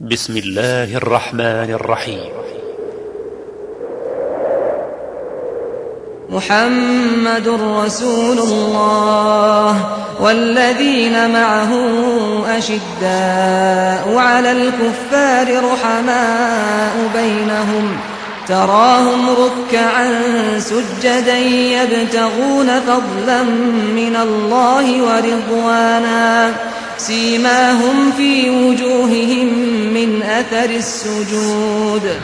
بسم الله الرحمن الرحيم. محمد رسول الله والذين معه أشداء على الكفار رحماء بينهم تراهم ركعا سجدا يبتغون فضلا من الله ورضوانا سيماهم في وجوههم من أثر السجود.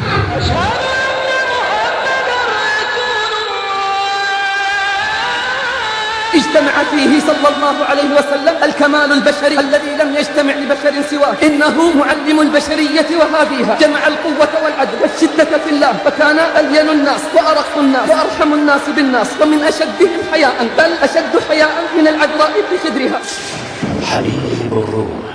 اجتمع فيه صلى الله عليه وسلم الكمال البشري الذي لم يجتمع لبشر سواه، إنه معلم البشرية وهاديها، جمع القوة والعدل والشدة في الله، فكان ألين الناس وأرق الناس وأرحم الناس بالناس ومن أشدهم حياء، بل أشد حياء من العذراء في خدرها. حبيب الروح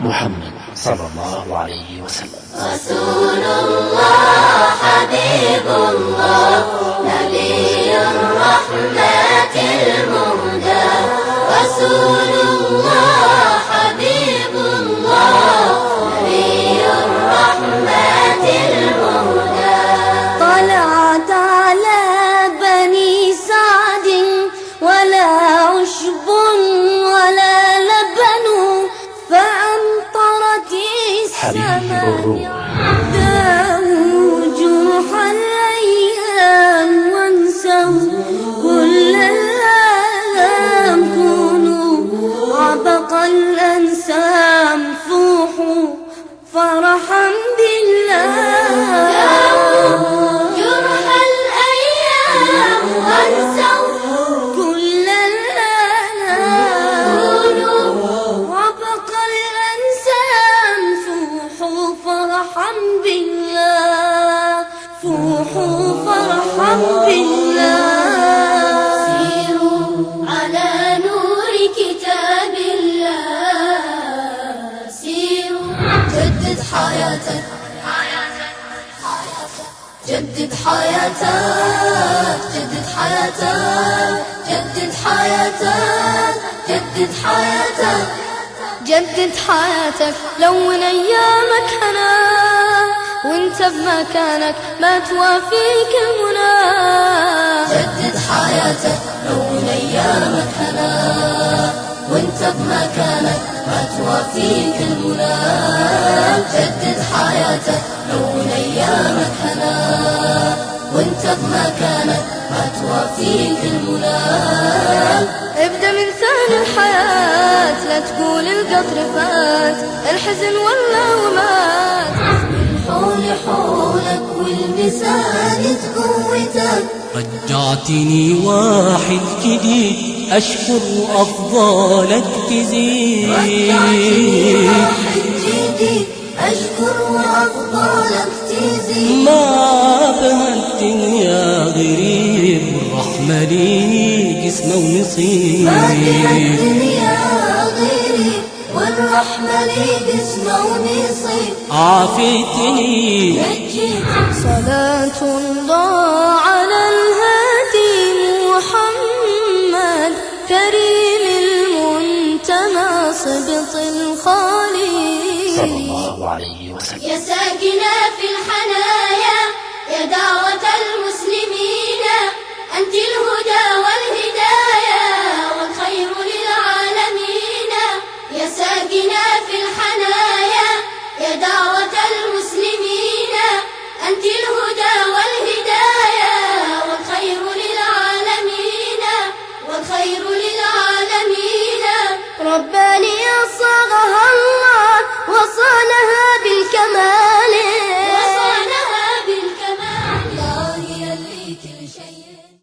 محمد صلى الله عليه وسلم. رسول الله حبيب الله نبي الرحمة المهدى. رسول الله حبيب الله نبي الرحمة المهدى. طلعت على بني سعد ولا عشب ولا لبن فأمطرت السماء داووا جرح الأيام وانسوا كل الآلام كونوا عبق الأنسام فوحوا فرحا بالله. جرح الأيام وانسوا كل الآلام كونوا عبق الأنسام فوحوا فرحا بالله. فوحوا فرحا بالله. سيروا على نور كتاب الله. سيروا جدد حياتك جدد حياتك جدد حياتك جدد حياتك جدد حياتك جدد حياتك. لون أيامك هنا وانت بمكانك ما توافيك المنى. جدد حياتك لون أيامك هنا وانت بمكانك ما توافيك المنى. جدد حياتك لون أيامك هنا وانت بمكانك ما توافيك المنى. ابدأ من ثاني الحياة لا تقول القطر فات الحزن ولا ومات. حولي حولك والمساند قوتك. رجعتني واحد جديد أشكر وأفضالك تزيد. رجعتني واحد جديد أشكر وأفضالك تزيد. ما بهالدنيا غريب والرحمة ليك اسمه ونصيب. ما بهالدنيا غريب والرحمة ليك اسمه ونصيب. عافيتني صلاة الله على الهادي محمد كريم المنتمى صبط الخليل صلى الله عليه وسلم. يا ساكنة في الحنايا يا دعوة المسلمين أنت الهدى والهداية والخير للعالمين. يا ساكنة في الحنايا يا دعوة المسلمين أنت